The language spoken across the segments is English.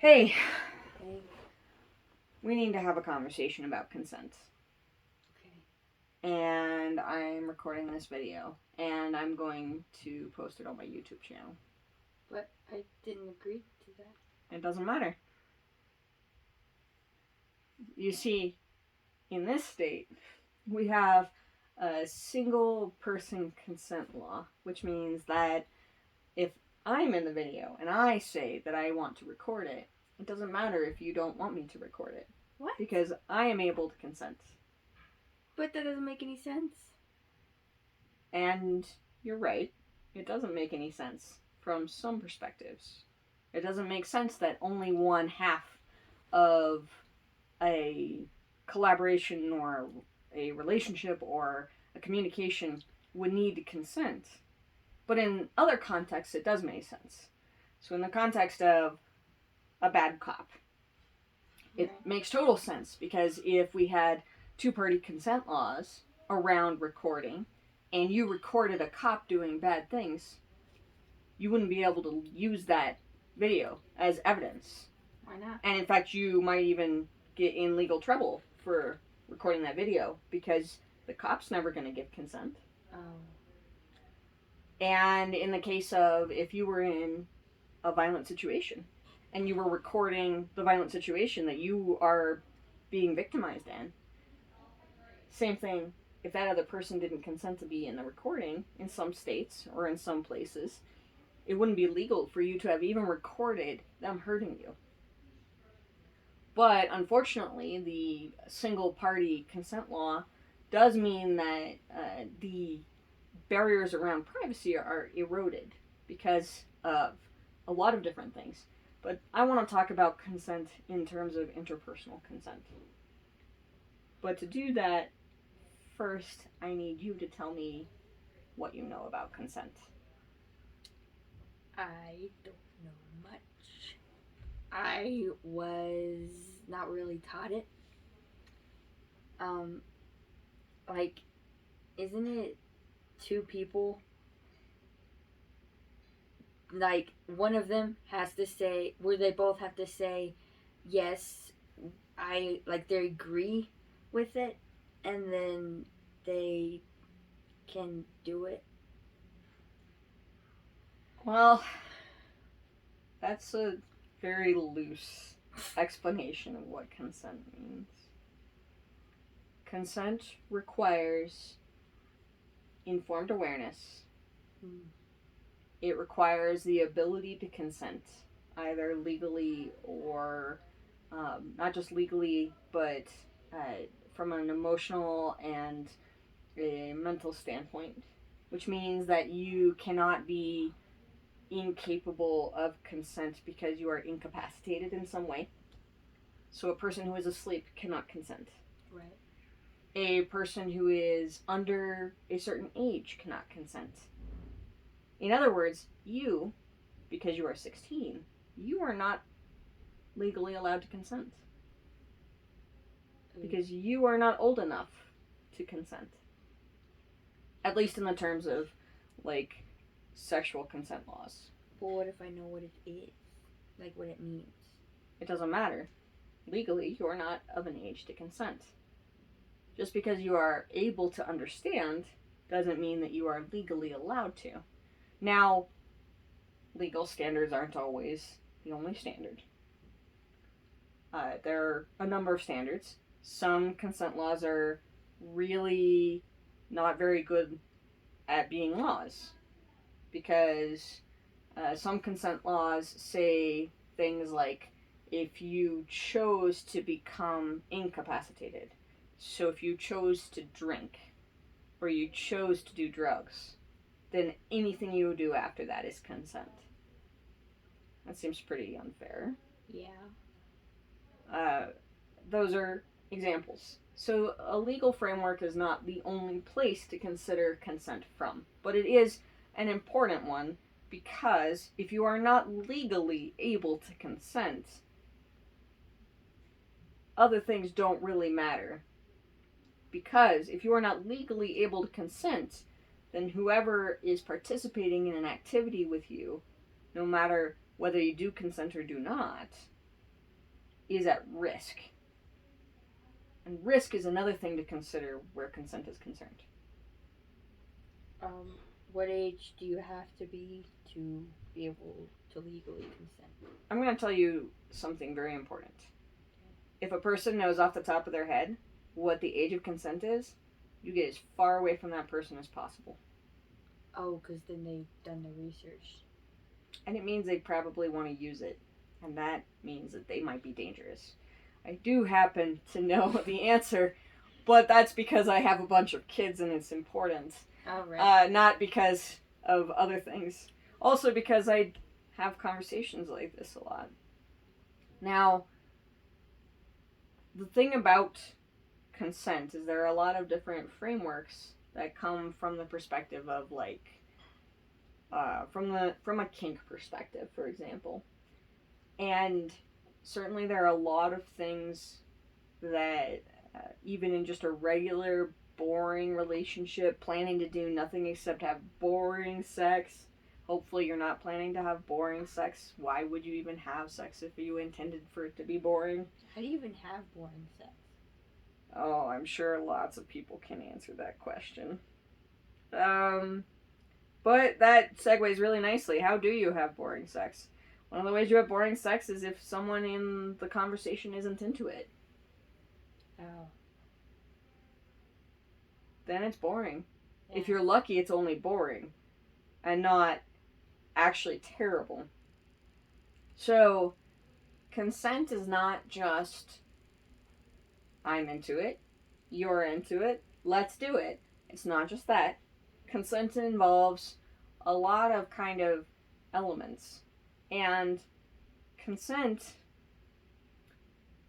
Hey, Okay. we need to have a conversation about consent. Okay. And I'm recording this video, and I'm going to post it on my YouTube channel. But I didn't agree to that. It doesn't matter. You see, in this state, we have a single person consent law, which means that if I'm in the video and I say that I want to record it, it doesn't matter if you don't want me to record it. What? Because I am able to consent. But that doesn't make any sense. And you're right, it doesn't make any sense from some perspectives. It doesn't make sense that only one half of a collaboration or a relationship or a communication would need consent. But in other contexts, it does make sense. So, in the context of a bad cop, it makes total sense because if we had two-party consent laws around recording and you recorded a cop doing bad things, you wouldn't be able to use that video as evidence. Why not? And in fact, you might even get in legal trouble for recording that video because the cop's never going to give consent. Oh. And in the case of if you were in a violent situation and you were recording the violent situation that you are being victimized in, same thing, if that other person didn't consent to be in the recording, in some states or in some places, it wouldn't be legal for you to have even recorded them hurting you. But unfortunately, the single party consent law does mean that the barriers around privacy are eroded because of a lot of different things. But I want to talk about consent in terms of interpersonal consent. But to do that, first I need you to tell me what you know about consent. I don't know much. I was not really taught it. Like, isn't it two people? Like, one of them has to say, where they both have to say, yes, they agree with it, and then they can do it. Well, that's a very loose explanation of what consent means. Consent requires informed awareness. It requires the ability to consent, either legally or not just legally, but from an emotional and a mental standpoint, which means that you cannot be incapable of consent because you are incapacitated in some way. So a person who is asleep cannot consent. Right. A person who is under a certain age cannot consent. In other words, you, because you are 16, you are not legally allowed to consent. Because you are not old enough to consent. At least in the terms of, like, sexual consent laws. But what if I know what it is? Like, what it means? It doesn't matter. Legally, you are not of an age to consent. Just because you are able to understand doesn't mean that you are legally allowed to. Now, legal standards aren't always the only standard. There are a number of standards. Some consent laws are really not very good at being laws because some consent laws say things like if you chose to become incapacitated, so if you chose to drink or you chose to do drugs, then anything you do after that is consent. That seems pretty unfair. Yeah. Those are examples. So a legal framework is not the only place to consider consent from, but it is an important one because if you are not legally able to consent, other things don't really matter. Because if you are not legally able to consent, then whoever is participating in an activity with you, no matter whether you do consent or do not, is at risk. And risk is another thing to consider where consent is concerned. What age do you have to be able to legally consent? I'm going to tell you something very important. If a person knows off the top of their head what the age of consent is, you get as far away from that person as possible. Oh, because then they've done the research. And it means they probably want to use it. And that means that they might be dangerous. I do happen to know the answer, but that's because I have a bunch of kids and it's important. Oh, right. Not because of other things. Also because I have conversations like this a lot. Now, the thing about consent is there are a lot of different frameworks that come from the perspective of like from a kink perspective, for example. And certainly there are a lot of things that even in just a regular boring relationship, planning to do nothing except have boring sex. Hopefully you're not planning to have boring sex. Why would you even have sex if you intended for it to be boring? How do you even have boring sex? Oh, I'm sure lots of people can answer that question. But that segues really nicely. How do you have boring sex? One of the ways you have boring sex is if someone in the conversation isn't into it. Oh. Then it's boring. Yeah. If you're lucky, it's only boring and not actually terrible. So, consent is not just I'm into it, you're into it, let's do it. It's not just that. Consent involves a lot of kind of elements. And consent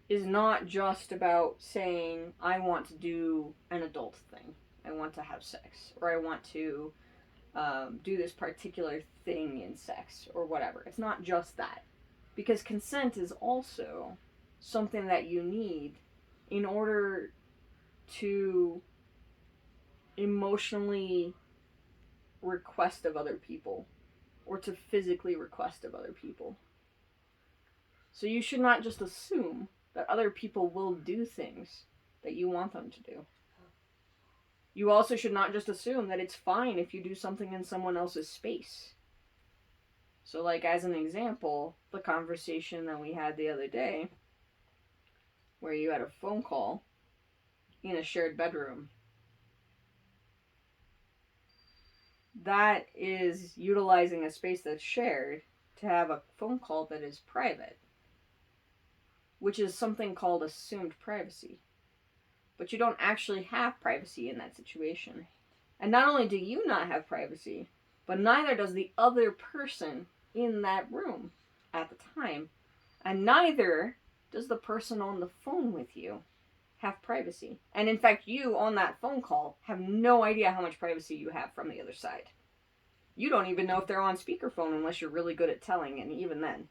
is not just about saying, I want to do an adult thing. I want to have sex. Or I want to do this particular thing in sex. Or whatever. It's not just that. Because consent is also something that you need in order to emotionally request of other people or to physically request of other people. So you should not just assume that other people will do things that you want them to do. You also should not just assume that it's fine if you do something in someone else's space. So like as an example, the conversation that we had the other day where you had a phone call in a shared bedroom. That is utilizing a space that's shared to have a phone call that is private, which is something called assumed privacy. But you don't actually have privacy in that situation. And not only do you not have privacy, but neither does the other person in that room at the time. And neither does the person on the phone with you have privacy. And in fact, you on that phone call have no idea how much privacy you have from the other side. You don't even know if they're on speakerphone unless you're really good at telling, and even then,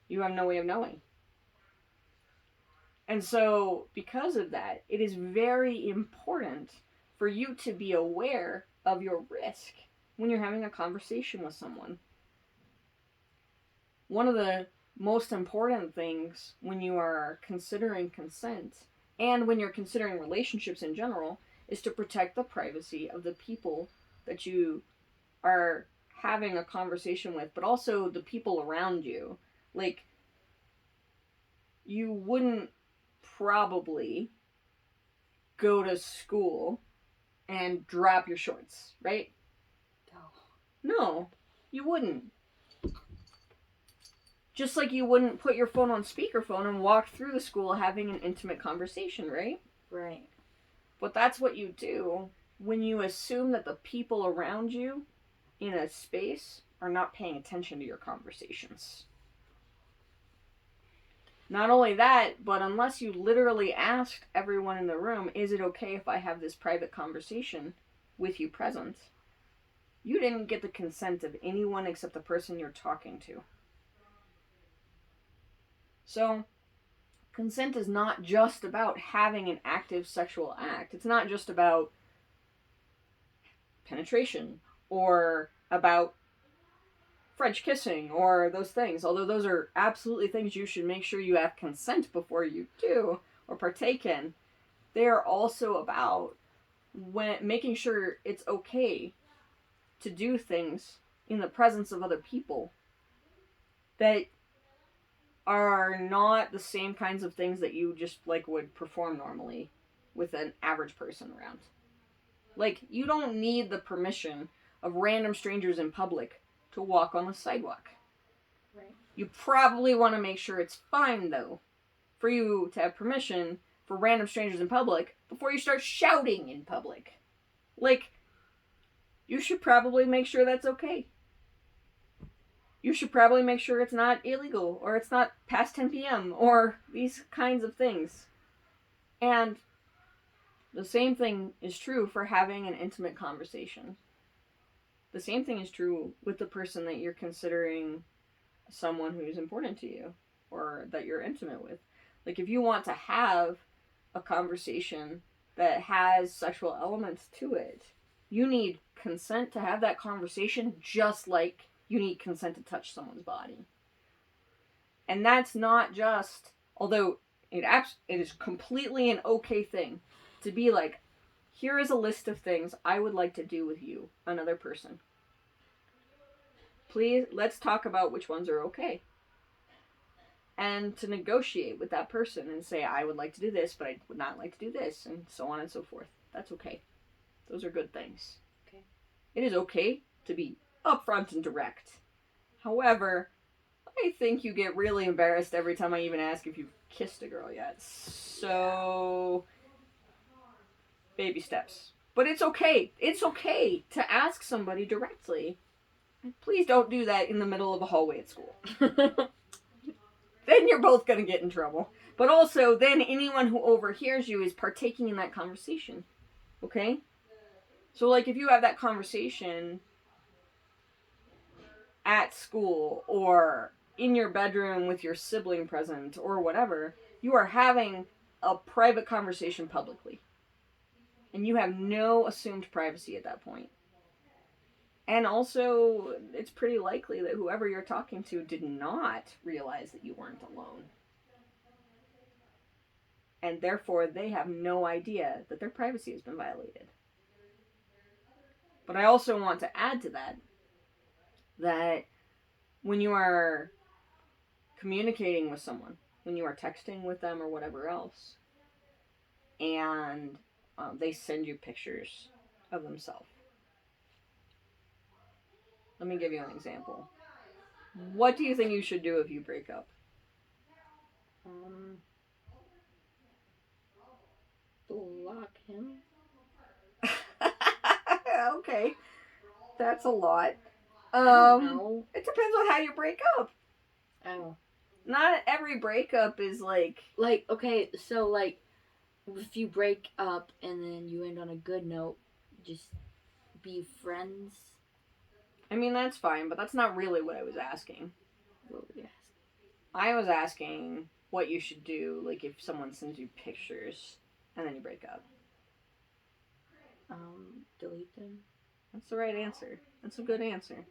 you have no way of knowing. And so, because of that, it is very important for you to be aware of your risk when you're having a conversation with someone. One of the most important things when you are considering consent and when you're considering relationships in general is to protect the privacy of the people that you are having a conversation with, but also the people around you. Like, you wouldn't probably go to school and drop your shorts, right? No, you wouldn't. Just like you wouldn't put your phone on speakerphone and walk through the school having an intimate conversation, right? Right. But that's what you do when you assume that the people around you in a space are not paying attention to your conversations. Not only that, but unless you literally asked everyone in the room, is it okay if I have this private conversation with you present? You didn't get the consent of anyone except the person you're talking to. So, consent is not just about having an active sexual act. It's not just about penetration or about French kissing or those things, although those are absolutely things you should make sure you have consent before you do or partake in, they are also about making sure it's okay to do things in the presence of other people that are not the same kinds of things that you just like would perform normally with an average person around. Like, you don't need the permission of random strangers in public to walk on the sidewalk. Right. You probably want to make sure it's fine, though, for you to have permission for random strangers in public before you start shouting in public. Like, you should probably make sure that's okay. You should probably make sure it's not illegal, or it's not past 10 p.m., or these kinds of things. And the same thing is true for having an intimate conversation. The same thing is true with the person that you're considering someone who's important to you, or that you're intimate with. Like, if you want to have a conversation that has sexual elements to it, you need consent to have that conversation, just like you need consent to touch someone's body. And that's not just, although it is completely an okay thing to be like, here is a list of things I would like to do with you, another person. Please, let's talk about which ones are okay. And to negotiate with that person and say, I would like to do this, but I would not like to do this, and so on and so forth. That's okay. Those are good things. Okay. It is okay to be upfront and direct. However, I think you get really embarrassed every time I even ask if you've kissed a girl yet. So, baby steps. But it's okay. It's okay to ask somebody directly. Please don't do that in the middle of a hallway at school. Then you're both going to get in trouble. But also, then anyone who overhears you is partaking in that conversation. Okay? So, like, if you have that conversation at school or in your bedroom with your sibling present or whatever, you are having a private conversation publicly. And you have no assumed privacy at that point. And also, it's pretty likely that whoever you're talking to did not realize that you weren't alone. And therefore, they have no idea that their privacy has been violated. But I also want to add to that when you are communicating with someone, when you are texting with them or whatever else, and they send you pictures of themselves. Let me give you an example. What do you think you should do if you break up? Block him. Okay. That's a lot. I don't know. It depends on how you break up. Oh. Not every breakup is like... Like, okay, so, like, if you break up and then you end on a good note, just be friends. I mean, that's fine, but that's not really what I was asking. What were you asking? I was asking what you should do, like, if someone sends you pictures and then you break up. Delete them. That's the right answer. That's a good answer.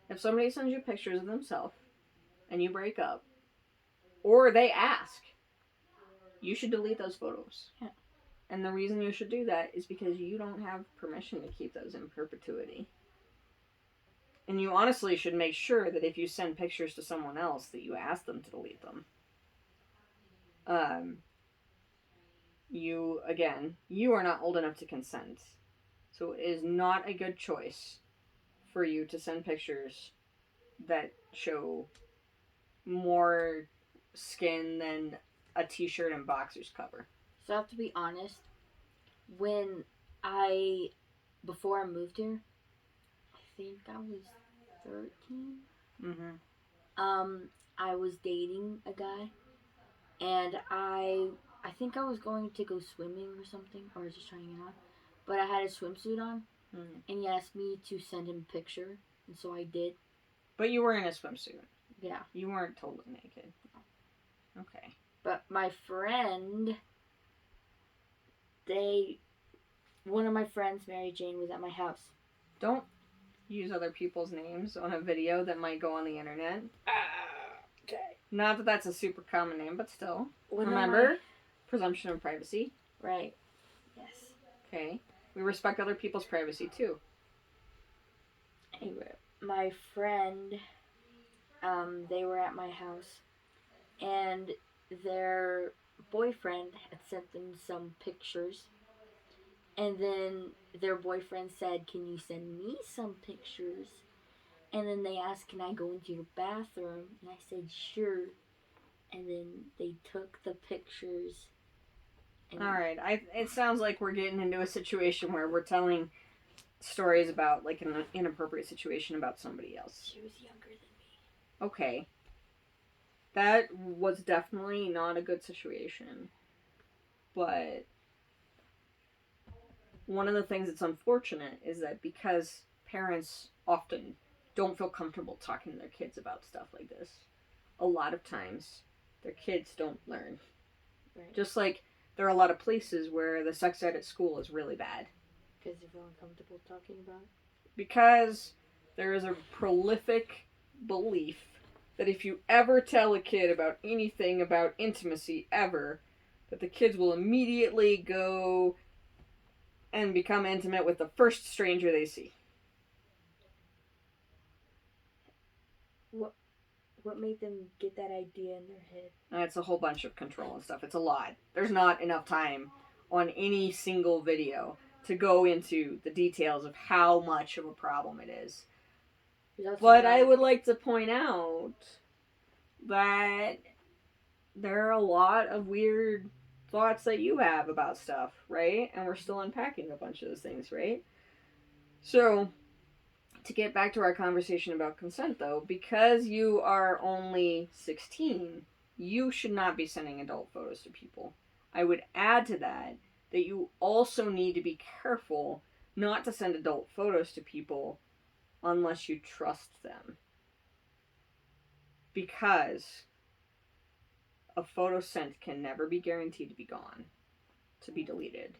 If somebody sends you pictures of themselves and you break up, or they ask, you should delete those photos. Yeah. And the reason you should do that is because you don't have permission to keep those in perpetuity. And you honestly should make sure that if you send pictures to someone else that you ask them to delete them. You are not old enough to consent. So it is not a good choice for you to send pictures that show more skin than a t-shirt and boxers cover. So I have to be honest, before I moved here, I think I was 13. Mm-hmm. I was dating a guy, and I think I was going to go swimming or something, or just trying it on, but I had a swimsuit on, and he asked me to send him a picture, and so I did. But you were in a swimsuit. Yeah. You weren't totally naked. Okay. But my friend, one of my friends, Mary Jane, was at my house. Don't use other people's names on a video that might go on the internet. Okay. Not that that's a super common name, but still. One of Remember, presumption of privacy. Right. Yes. Okay. We respect other people's privacy too. Anyway, my friend, they were at my house, and their boyfriend had sent them some pictures, and then their boyfriend said, "Can you send me some pictures?" And then they asked, "Can I go into your bathroom?" And I said, "Sure." And then they took the pictures. And All right. It sounds like we're getting into a situation where we're telling stories about like an inappropriate situation about somebody else. She was younger than me. Okay. That was definitely not a good situation. But one of the things that's unfortunate is that because parents often don't feel comfortable talking to their kids about stuff like this, a lot of times their kids don't learn. Right. Just like there are a lot of places where the sex ed at school is really bad. Because they feel uncomfortable talking about it? Because there is a prolific belief that if you ever tell a kid about anything about intimacy ever, that the kids will immediately go and become intimate with the first stranger they see. What made them get that idea in their head? It's a whole bunch of control and stuff. It's a lot. There's not enough time on any single video to go into the details of how much of a problem it is. But I would like to point out that there are a lot of weird thoughts that you have about stuff, right? And we're still unpacking a bunch of those things, right? So, to get back to our conversation about consent, though, because you are only 16, you should not be sending adult photos to people. I would add to that you also need to be careful not to send adult photos to people unless you trust them. Because a photo sent can never be guaranteed to be gone, to be deleted.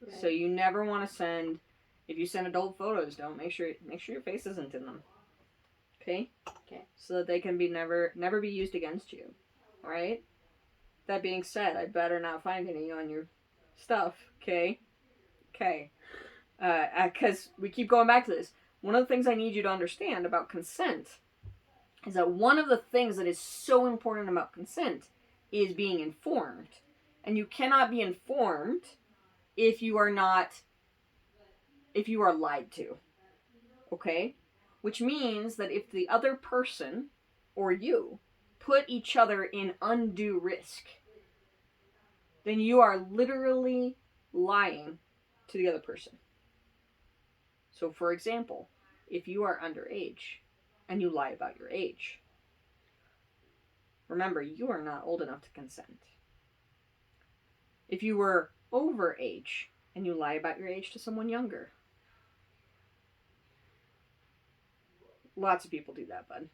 Right. So you never want to send... If you send adult photos, make sure your face isn't in them. Okay? Okay. So that they can be never be used against you. Alright? That being said, I better not find any on your stuff. Okay? Okay. Because we keep going back to this. One of the things I need you to understand about consent is that one of the things that is so important about consent is being informed. And you cannot be informed if you are lied to. Okay? Which means that if the other person or you put each other in undue risk, then you are literally lying to the other person. So, for example, if you are underage and you lie about your age, remember, you are not old enough to consent. If you were over age and you lie about your age to someone younger, lots of people do that, bud.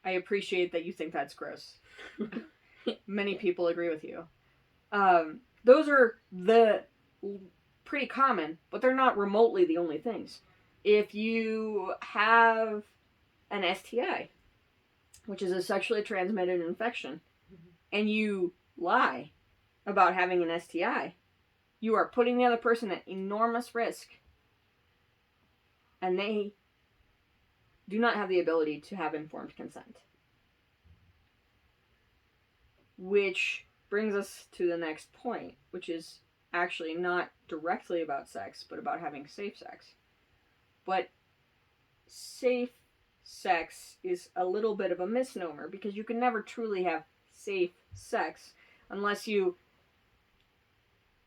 I appreciate that you think that's gross. Many people agree with you. Those are pretty common, but they're not remotely the only things. If you have an STI, which is a sexually transmitted infection, and you lie about having an STI, you are putting the other person at enormous risk, and they do not have the ability to have informed consent. Which brings us to the next point, which is actually not directly about sex, but about having safe sex. But safe sex is a little bit of a misnomer, because you can never truly have safe sex unless you...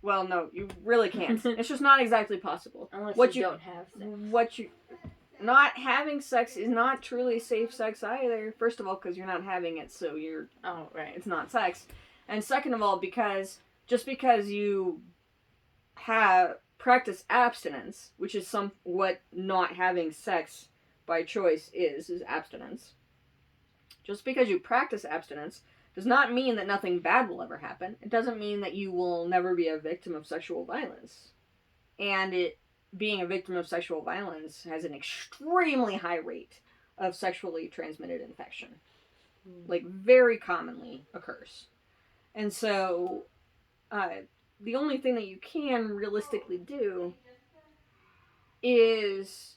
Well, no, you really can't. It's just not exactly possible. Unless you don't have sex. Not having sex is not truly safe sex either. First of all, because you're not having it, so you're... Oh, right. It's not sex. And second of all, because just because you practice abstinence, which is what not having sex by choice is abstinence. Just because you practice abstinence does not mean that nothing bad will ever happen. It doesn't mean that you will never be a victim of sexual violence. And it being a victim of sexual violence has an extremely high rate of sexually transmitted infection. Like, very commonly occurs. And so, the only thing that you can realistically do is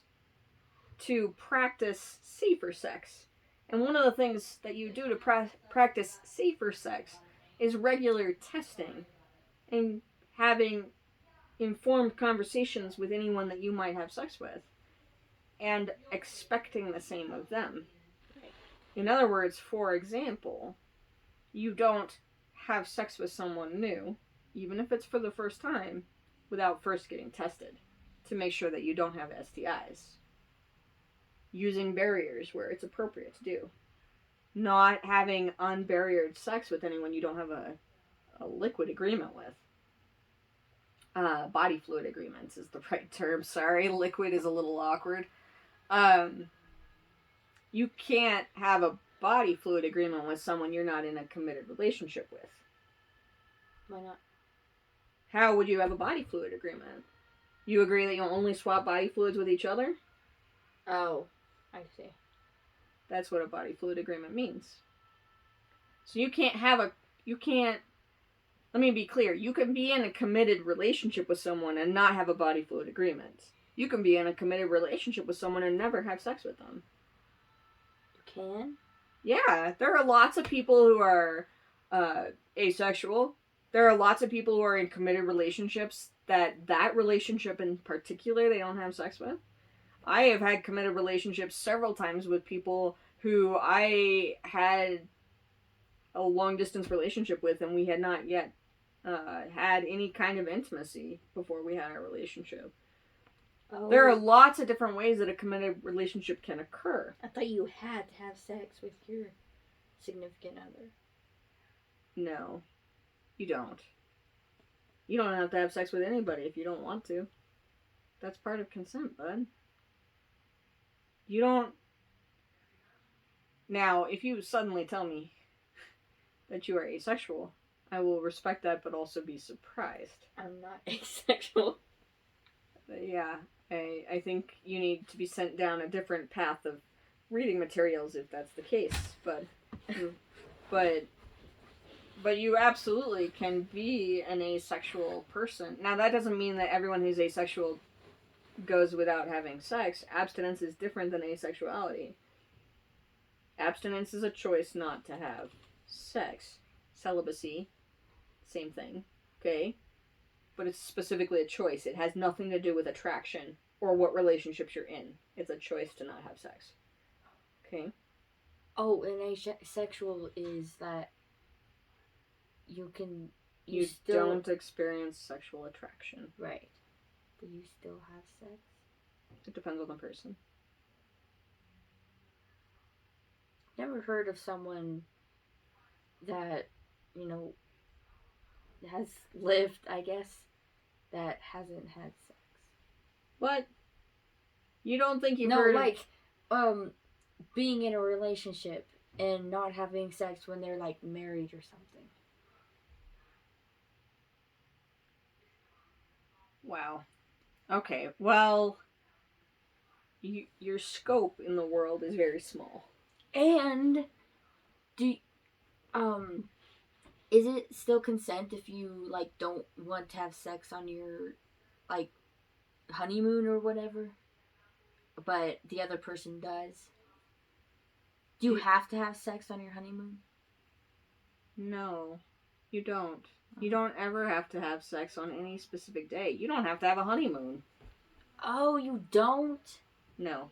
to practice safer sex. And one of the things that you do to practice safer sex is regular testing and having informed conversations with anyone that you might have sex with and expecting the same of them. In other words, for example, you don't have sex with someone new, even if it's for the first time, without first getting tested to make sure that you don't have STIs. Using barriers where it's appropriate to do. Not having unbarriered sex with anyone you don't have a liquid agreement with. Body fluid agreements is the right term. Sorry, liquid is a little awkward. You can't have a body fluid agreement with someone you're not in a committed relationship with. Why not? How would you have a body fluid agreement? You agree that you'll only swap body fluids with each other? Oh, I see. That's what a body fluid agreement means. So you can't, let me be clear, you can be in a committed relationship with someone and not have a body fluid agreement. You can be in a committed relationship with someone and never have sex with them. You can? Yeah, there are lots of people who are asexual. There are lots of people who are in committed relationships that relationship in particular they don't have sex with. I have had committed relationships several times with people who I had a long distance relationship with, and we had not yet had any kind of intimacy before we had our relationship. Oh. There are lots of different ways that a committed relationship can occur. I thought you had to have sex with your significant other. No, you don't. You don't have to have sex with anybody if you don't want to. That's part of consent, bud. You don't... Now, if you suddenly tell me that you are asexual, I will respect that, but also be surprised. I'm not asexual. Yeah, I think you need to be sent down a different path of reading materials if that's the case. But you absolutely can be an asexual person. Now, that doesn't mean that everyone who's asexual goes without having sex. Abstinence is different than asexuality. Abstinence is a choice not to have sex. Celibacy, same thing, okay? But it's specifically a choice. It has nothing to do with attraction or what relationships you're in. It's a choice to not have sex. Okay? Oh, and asexual is that you still don't experience sexual attraction. Right. But you still have sex? It depends on the person. Never heard of someone that, has lived, I guess, that hasn't had sex. What? You don't think you've heard of... being in a relationship and not having sex when they're, married or something. Wow. Okay, well, your scope in the world is very small. And, is it still consent if you, don't want to have sex on your, honeymoon or whatever? But the other person does? Do you have to have sex on your honeymoon? No, you don't. You don't ever have to have sex on any specific day. You don't have to have a honeymoon. Oh, you don't? No.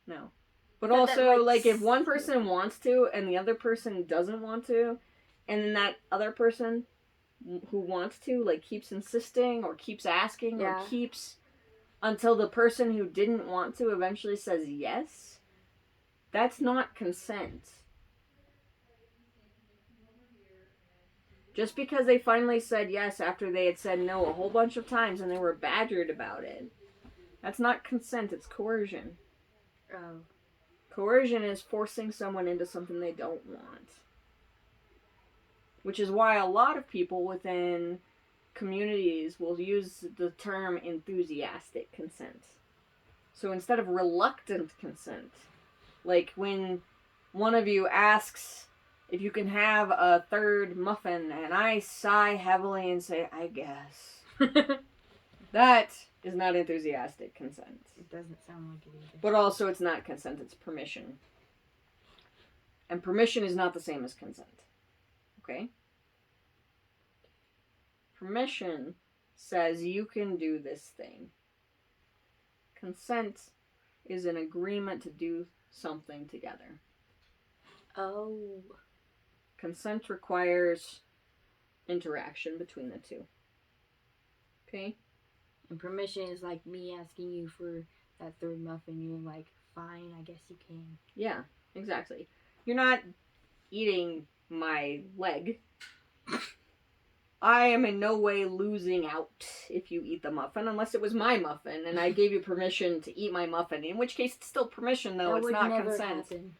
No. But also, if one person wants to and the other person doesn't want to, and then that other person who wants to, keeps insisting or keeps asking or keeps until the person who didn't want to eventually says yes, that's not consent. Just because they finally said yes after they had said no a whole bunch of times and they were badgered about it, that's not consent, it's coercion. Oh. Coercion is forcing someone into something they don't want. Which is why a lot of people within communities will use the term enthusiastic consent. So instead of reluctant consent, like when one of you asks if you can have a third muffin, and I sigh heavily and say, I guess. That is not enthusiastic consent. It doesn't sound like it either. But also, it's not consent, it's permission. And permission is not the same as consent. Okay? Permission says you can do this thing. Consent is an agreement to do something together. Oh. Consent requires interaction between the two. Okay? And permission is like me asking you for that third muffin. You're like, fine, I guess you can. Yeah, exactly. You're not eating my leg. I am in no way losing out if you eat the muffin, unless it was my muffin and I gave you permission to eat my muffin. In which case, it's still permission, though. It's not consent. Happen.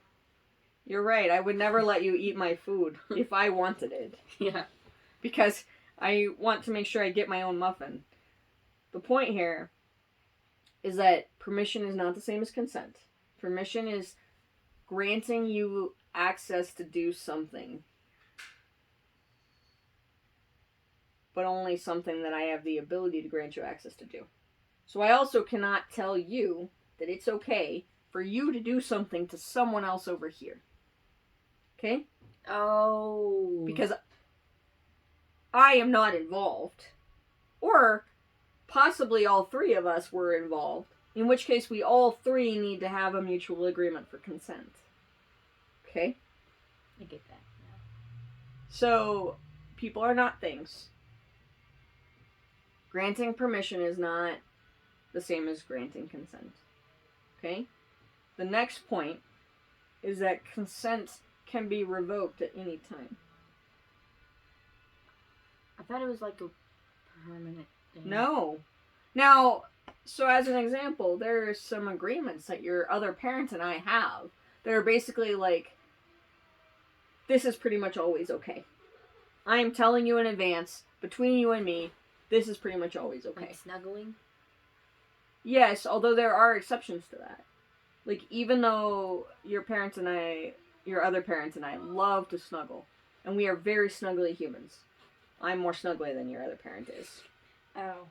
You're right. I would never let you eat my food if I wanted it. Yeah. Because I want to make sure I get my own muffin. The point here is that permission is not the same as consent. Permission is granting you access to do something. But only something that I have the ability to grant you access to do. So I also cannot tell you that it's okay for you to do something to someone else over here. Okay? Oh. Because I am not involved. Or possibly all three of us were involved. In which case we all three need to have a mutual agreement for consent. Okay? I get that now. So, people are not things. Granting permission is not the same as granting consent. Okay? The next point is that consent can be revoked at any time. I thought it was like a permanent thing. No. Now, so as an example, there are some agreements that your other parent and I have that are basically like, this is pretty much always okay. I am telling you in advance, between you and me, this is pretty much always okay. Like snuggling? Yes, although there are exceptions to that. Like, even though your parents and I, your other parents and I love to snuggle, and we are very snuggly humans. I'm more snuggly than your other parent is. Oh.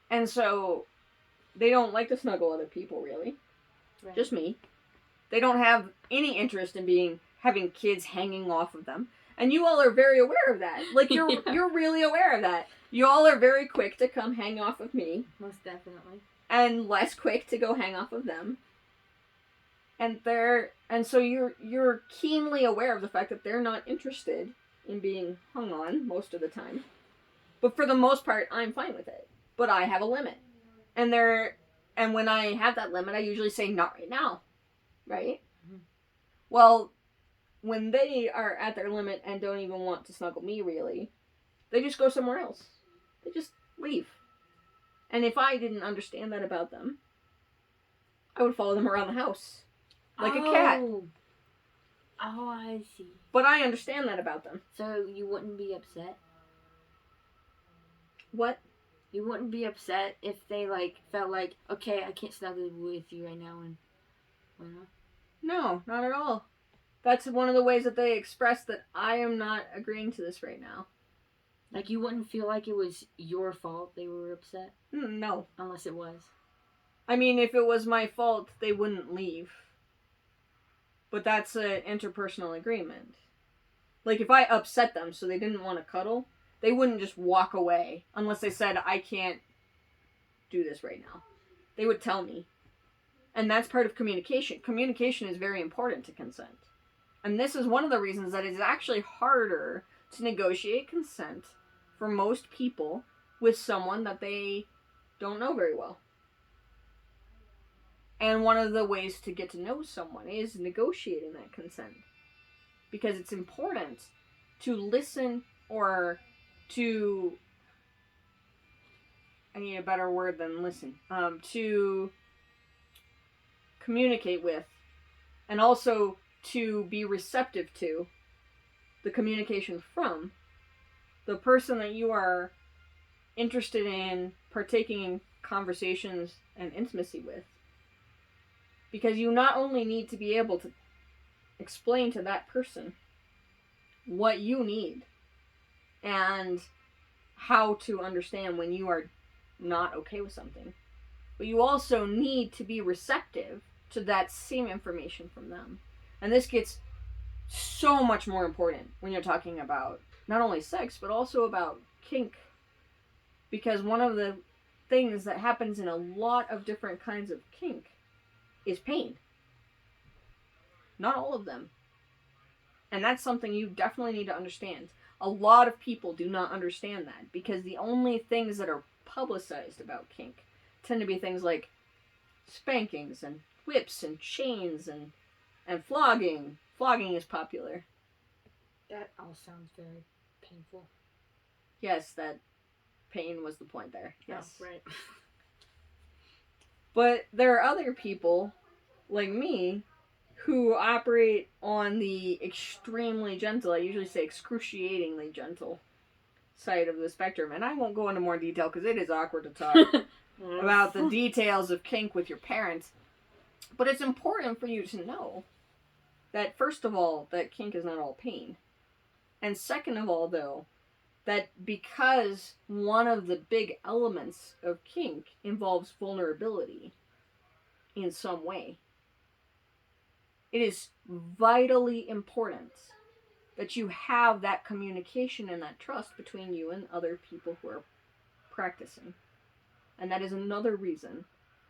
And so, they don't like to snuggle other people, really. Right. Just me. They don't have any interest in having kids hanging off of them. And you all are very aware of that. Like, you're Yeah. you're really aware of that. You all are very quick to come hang off of me. Most definitely. And less quick to go hang off of them. And so you're keenly aware of the fact that they're not interested in being hung on most of the time. But for the most part, I'm fine with it. But I have a limit. And when I have that limit, I usually say, not right now. Right? Mm-hmm. Well, when they are at their limit and don't even want to snuggle me, really, they just go somewhere else. They just leave. And if I didn't understand that about them, I would follow them around the house. Like a cat. Oh, I see. But I understand that about them. So you wouldn't be upset? What? You wouldn't be upset if they, like, felt like, okay, I can't snuggle with you right now, and why not? No, not at all. That's one of the ways that they express that I am not agreeing to this right now. Like, you wouldn't feel like it was your fault they were upset? No. Unless it was. I mean, if it was my fault, they wouldn't leave. But that's an interpersonal agreement. Like, if I upset them so they didn't want to cuddle, they wouldn't just walk away unless they said, I can't do this right now. They would tell me. And that's part of communication. Communication is very important to consent. And this is one of the reasons that it's actually harder to negotiate consent for most people with someone that they don't know very well. And one of the ways to get to know someone is negotiating that consent. Because it's important to listen or to... I need a better word than listen. To communicate with, and also to be receptive to the communication from the person that you are interested in partaking in conversations and intimacy with. Because you not only need to be able to explain to that person what you need and how to understand when you are not okay with something, but you also need to be receptive to that same information from them. And this gets so much more important when you're talking about not only sex, but also about kink. Because one of the things that happens in a lot of different kinds of kink is pain. Not all of them. And that's something you definitely need to understand. A lot of people do not understand that because the only things that are publicized about kink tend to be things like spankings and whips and chains and flogging. Flogging is popular. That all sounds very painful. Yes, that pain was the point there. Yes. Oh, right. But there are other people, like me, who operate on the extremely gentle, I usually say excruciatingly gentle, side of the spectrum. And I won't go into more detail because it is awkward to talk about the details of kink with your parents. But it's important for you to know that, first of all, that kink is not all pain. And second of all, though, that because one of the big elements of kink involves vulnerability in some way, it is vitally important that you have that communication and that trust between you and other people who are practicing. And that is another reason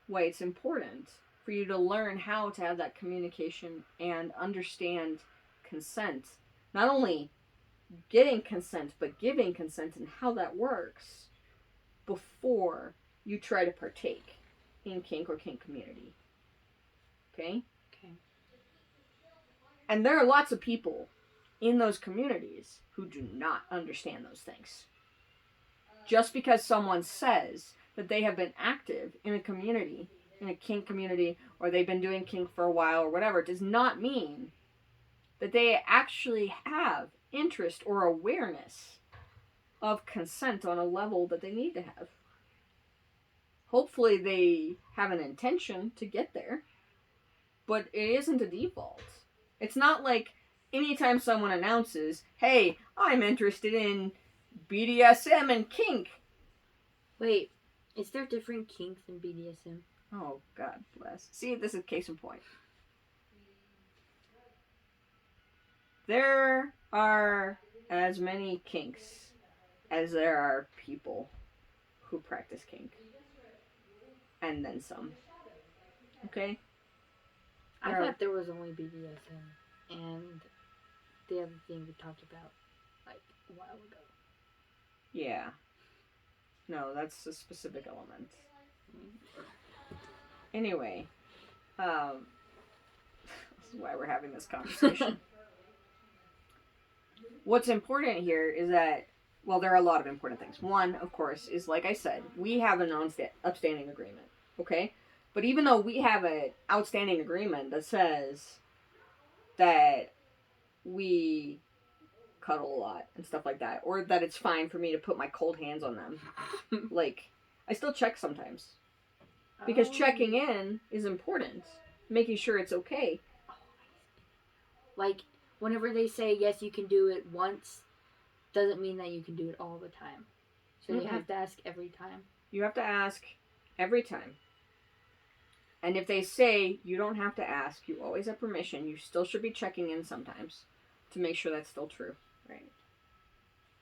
why it's important for you to learn how to have that communication and understand consent. Not only getting consent, but giving consent and how that works before you try to partake in kink or kink community. Okay? Okay. And there are lots of people in those communities who do not understand those things. Just because someone says that they have been active in a community, in a kink community, or they've been doing kink for a while or whatever, does not mean that they actually have interest or awareness of consent on a level that they need to have. Hopefully they have an intention to get there, but it isn't a default. It's not like anytime someone announces, hey, I'm interested in BDSM and kink. Wait, is there different kinks in BDSM? Oh, God bless. See, this is case in point. There are as many kinks as there are people who practice kink. And then some. Okay? I thought there was only BDSM and the other thing we talked about like a while ago. Yeah. No, that's a specific element. Anyway, this is why we're having this conversation. What's important here is that, well, there are a lot of important things. One, of course, is like I said, we have an upstanding agreement, okay? But even though we have an outstanding agreement that says that we cuddle a lot and stuff like that, or that it's fine for me to put my cold hands on them, like, I still check sometimes. Because checking in is important. Making sure it's okay. Like, whenever they say, yes, you can do it once, doesn't mean that you can do it all the time. So you have to ask every time. You have to ask every time. And if they say you don't have to ask, you always have permission, you still should be checking in sometimes to make sure that's still true. Right?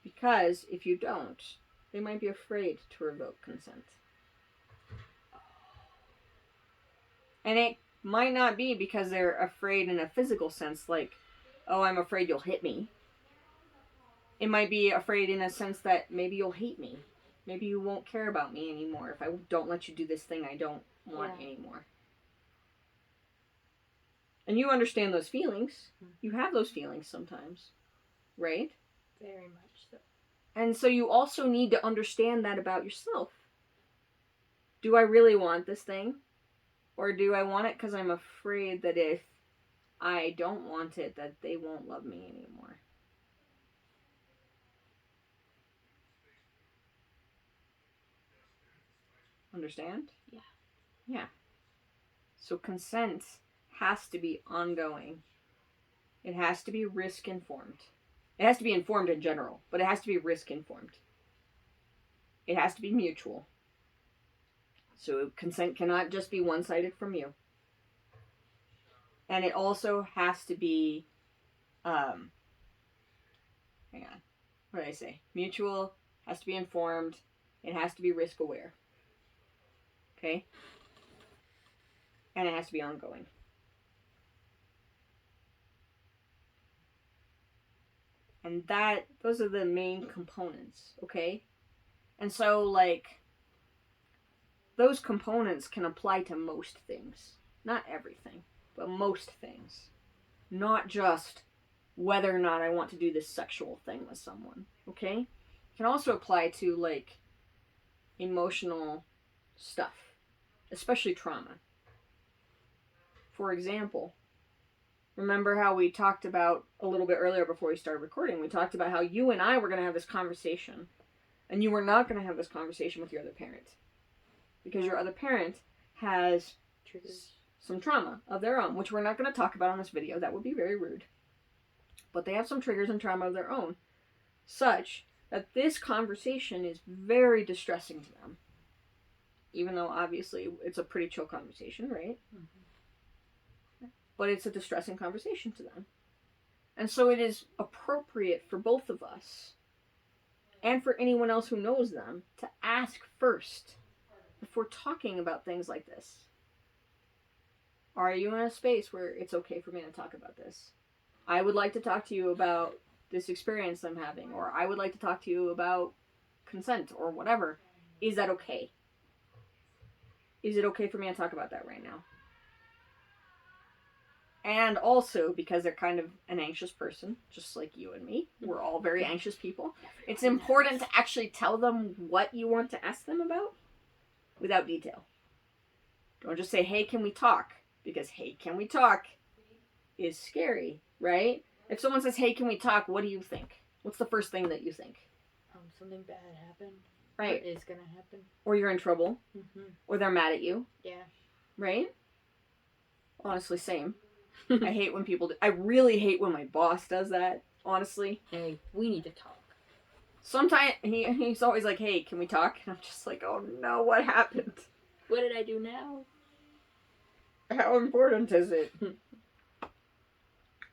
Because if you don't, they might be afraid to revoke consent. And it might not be because they're afraid in a physical sense, like, oh, I'm afraid you'll hit me. It might be afraid in a sense that maybe you'll hate me. Maybe you won't care about me anymore if I don't let you do this thing I don't want anymore. And you understand those feelings. You have those feelings sometimes. Right? Very much so. And so you also need to understand that about yourself. Do I really want this thing? Or do I want it because I'm afraid that if I don't want it, that they won't love me anymore? Understand? Yeah. Yeah. So consent has to be ongoing. It has to be risk informed. It has to be informed in general, but it has to be risk informed. It has to be mutual. So consent cannot just be one-sided from you. And it also has to be, hang on, what did I say? Mutual, has to be informed, it has to be risk aware. Okay? And it has to be ongoing. And those are the main components, okay? And so, like, those components can apply to most things. Not everything, but most things. Not just whether or not I want to do this sexual thing with someone, okay? It can also apply to, like, emotional stuff, especially trauma. For example, remember how we talked about a little bit earlier before we started recording, we talked about how you and I were going to have this conversation, and you were not going to have this conversation with your other parent. Because your other parent has some trauma of their own, which we're not going to talk about on this video. That would be very rude. But they have some triggers and trauma of their own, such that this conversation is very distressing to them. Even though, obviously, it's a pretty chill conversation, right? Mm-hmm. But it's a distressing conversation to them. And so it is appropriate for both of us, and for anyone else who knows them, to ask first, if we're talking about things like this. Are you in a space where it's okay for me to talk about this? I would like to talk to you about this experience I'm having, or I would like to talk to you about consent, or whatever. Is that okay? Is it okay for me to talk about that right now? And also, because they're kind of an anxious person, just like you and me, we're all very anxious people, it's important to actually tell them what you want to ask them about without detail. Don't just say, hey, can we talk? Because, hey, can we talk is scary, right? If someone says, hey, can we talk, what do you think? What's the first thing that you think? Something bad happened. Right. Or is going to happen. Or you're in trouble. Mm-hmm. Or they're mad at you. Yeah. Right? Honestly, same. I hate when people do. I really hate when my boss does that, honestly. Hey, we need to talk. Sometimes he's always like, hey, can we talk? And I'm just like, oh no, what happened? What did I do now? How important is it?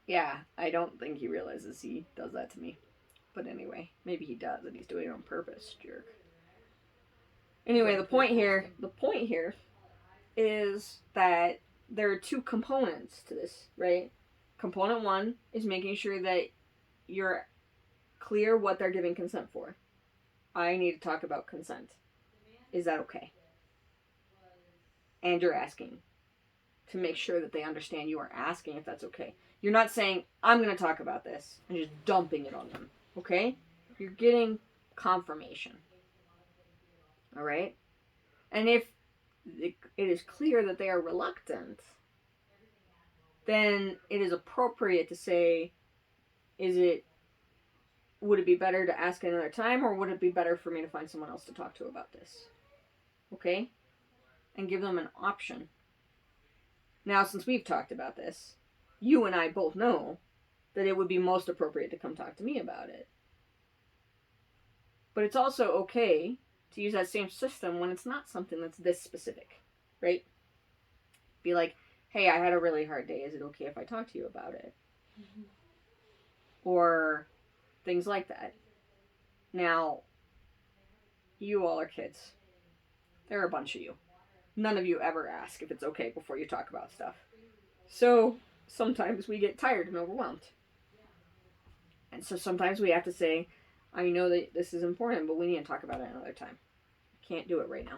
Yeah, I don't think he realizes he does that to me. But anyway, maybe he does, and he's doing it on purpose, jerk. Anyway, the point here is that there are two components to this, right? Component one is making sure that you're clear what they're giving consent for. I need to talk about consent. Is that okay? And you're asking to make sure that they understand you are asking if that's okay. You're not saying, I'm going to talk about this, and just dumping it on them, okay? You're getting confirmation. All right? And if it is clear that they are reluctant, then it is appropriate to say, would it be better to ask another time, or would it be better for me to find someone else to talk to about this? Okay? And give them an option. Now, since we've talked about this, you and I both know that it would be most appropriate to come talk to me about it. But it's also okay to use that same system when it's not something that's this specific, right? Be like, hey, I had a really hard day. Is it okay if I talk to you about it? Mm-hmm. Or things like that. Now, you all are kids. There are a bunch of you. None of you ever ask if it's okay before you talk about stuff. So, sometimes we get tired and overwhelmed. And so sometimes we have to say, I know that this is important, but we need to talk about it another time. Can't do it right now.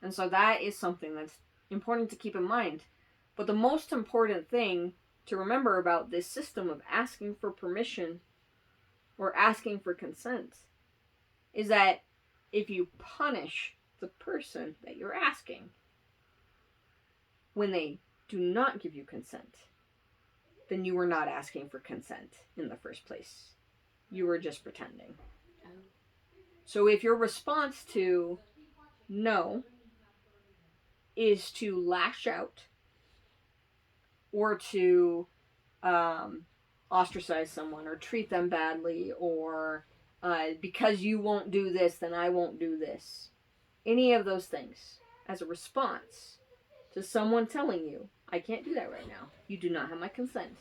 And so that is something that's important to keep in mind. But the most important thing to remember about this system of asking for permission or asking for consent is that if you punish the person that you're asking when they do not give you consent, then you were not asking for consent in the first place. You were just pretending. So if your response to no is to lash out or to ostracize someone or treat them badly or because you won't do this, then I won't do this. Any of those things as a response to someone telling you, I can't do that right now. You do not have my consent.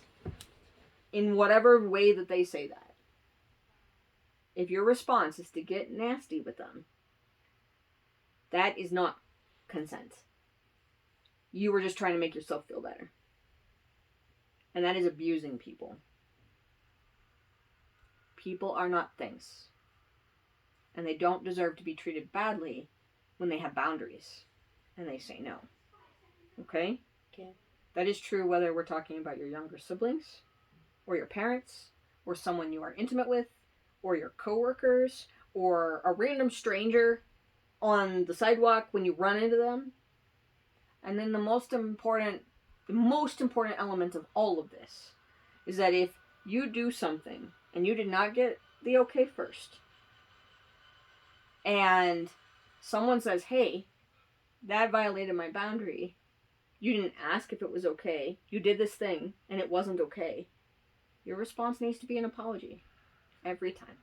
In whatever way that they say that. If your response is to get nasty with them, that is not consent. You were just trying to make yourself feel better. And that is abusing people. People are not things. And they don't deserve to be treated badly when they have boundaries and they say no. Okay? Okay. That is true whether we're talking about your younger siblings or your parents or someone you are intimate with or your coworkers or a random stranger on the sidewalk when you run into them. And then the most important element of all of this is that if you do something and you did not get the okay first, and someone says, hey, that violated my boundary, you didn't ask if it was okay, you did this thing and it wasn't okay, your response needs to be an apology. Every time.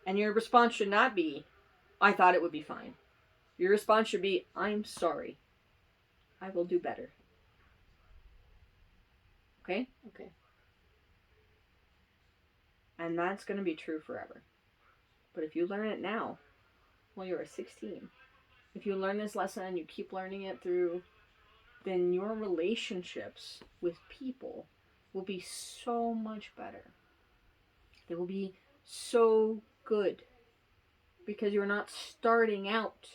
And your response should not be, I thought it would be fine. Your response should be, I'm sorry. I will do better. Okay? Okay. And that's going to be true forever. But if you learn it now, while you're 16, if you learn this lesson and you keep learning it through, then your relationships with people will be so much better. They will be so good. Because you're not starting out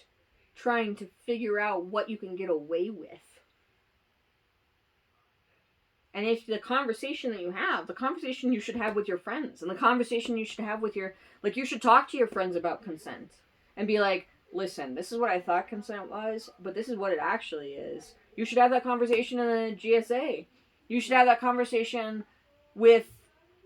trying to figure out what you can get away with. And if the conversation that you have, the conversation you should have with your friends, and the conversation you should have with your, like, you should talk to your friends about consent. And be like, listen, this is what I thought consent was, but this is what it actually is. You should have that conversation in the GSA. You should have that conversation with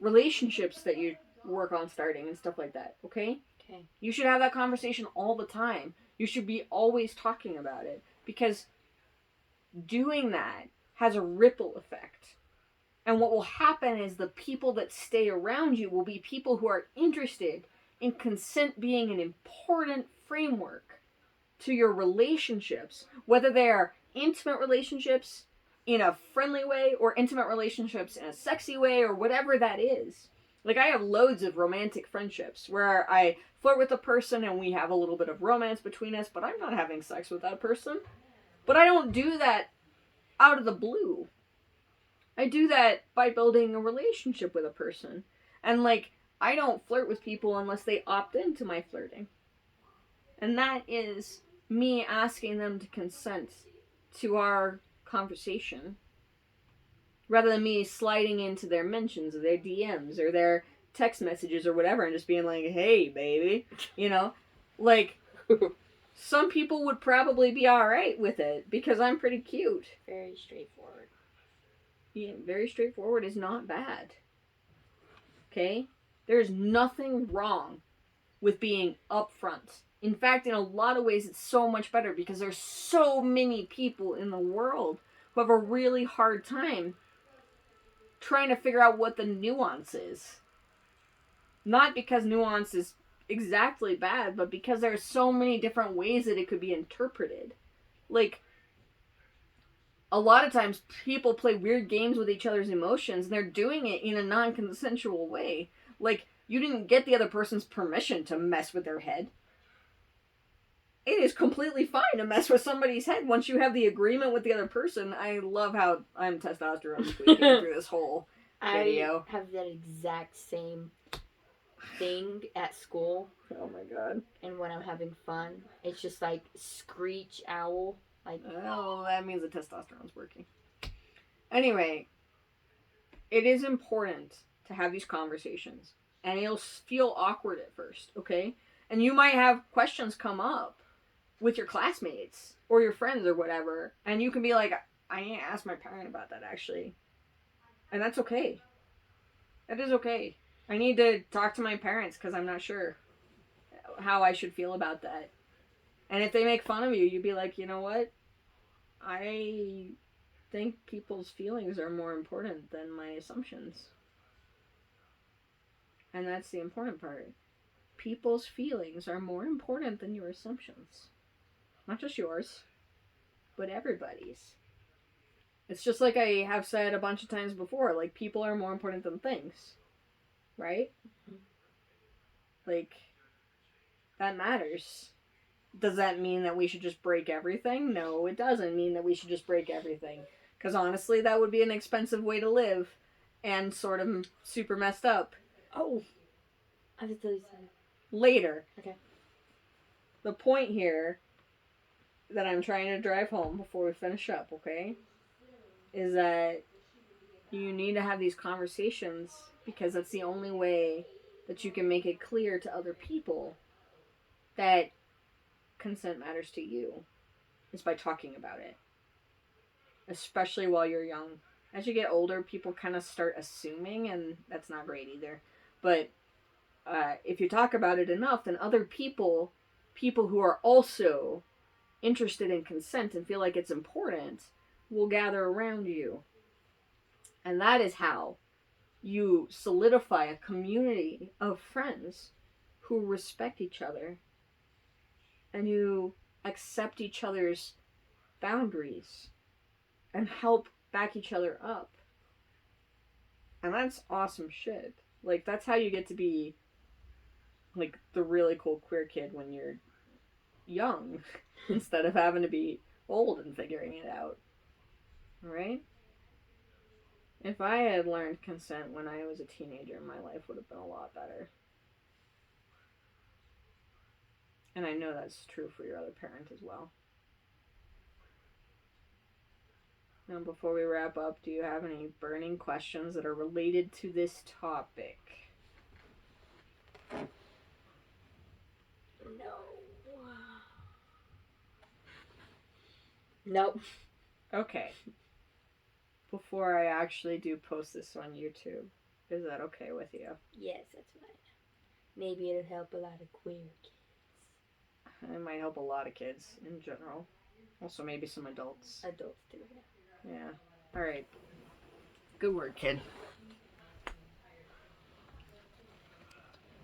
relationships that you work on starting and stuff like that, okay? Okay. You should have that conversation all the time. You should be always talking about it. Because doing that has a ripple effect. And what will happen is the people that stay around you will be people who are interested in consent being an important framework to your relationships. Whether they are intimate relationships in a friendly way or intimate relationships in a sexy way or whatever that is. Like, I have loads of romantic friendships where I flirt with a person and we have a little bit of romance between us, but I'm not having sex with that person. But I don't do that out of the blue. I do that by building a relationship with a person. And, like, I don't flirt with people unless they opt into my flirting. And that is me asking them to consent to our conversation. Rather than me sliding into their mentions or their DMs or their text messages or whatever and just being like, hey, baby. You know? Like, some people would probably be alright with it because I'm pretty cute. Very straightforward. Yeah, very straightforward is not bad. Okay? There's nothing wrong with being upfront. In fact, in a lot of ways, it's so much better because there's so many people in the world who have a really hard time trying to figure out what the nuance is. Not because nuance is exactly bad, but because there are so many different ways that it could be interpreted. Like, a lot of times people play weird games with each other's emotions and they're doing it in a non-consensual way. Like, you didn't get the other person's permission to mess with their head. It is completely fine to mess with somebody's head once you have the agreement with the other person. I love how I'm testosterone squeaking through this whole video. I have that exact same thing at school. Oh my god. And when I'm having fun, it's just like screech owl. Like, oh, that means the testosterone's working. Anyway, it is important to have these conversations. And it'll feel awkward at first, okay? And you might have questions come up with your classmates or your friends or whatever. And you can be like, I need to ask my parent about that, actually. And that's okay. That is okay. I need to talk to my parents because I'm not sure how I should feel about that. And if they make fun of you, you'd be like, you know what? I think people's feelings are more important than my assumptions. And that's the important part. People's feelings are more important than your assumptions. Not just yours, but everybody's. It's just like I have said a bunch of times before, like, people are more important than things. Right? Like, that matters. Does that mean that we should just break everything? No, it doesn't mean that we should just break everything. Because honestly, that would be an expensive way to live and sort of super messed up. Oh, I have to tell you something. Later. Okay. The point here that I'm trying to drive home before we finish up, okay, is that you need to have these conversations because that's the only way that you can make it clear to other people that consent matters to you, is by talking about it. Especially while you're young. As you get older, people kind of start assuming, and that's not great either. But if you talk about it enough, then other people who are also interested in consent and feel like it's important, will gather around you. And that is how you solidify a community of friends who respect each other and you accept each other's boundaries and help back each other up. And that's awesome shit. Like, that's how you get to be, like, the really cool queer kid when you're young instead of having to be old and figuring it out. Right? If I had learned consent when I was a teenager, my life would have been a lot better. And I know that's true for your other parent as well. Now, before we wrap up, do you have any burning questions that are related to this topic? No. Nope. Okay. Before I actually do post this on YouTube, is that okay with you? Yes, that's fine. Maybe it'll help a lot of queer kids. It might help a lot of kids in general. Also, maybe some adults. Adults too. Yeah. Alright. Good word, kid.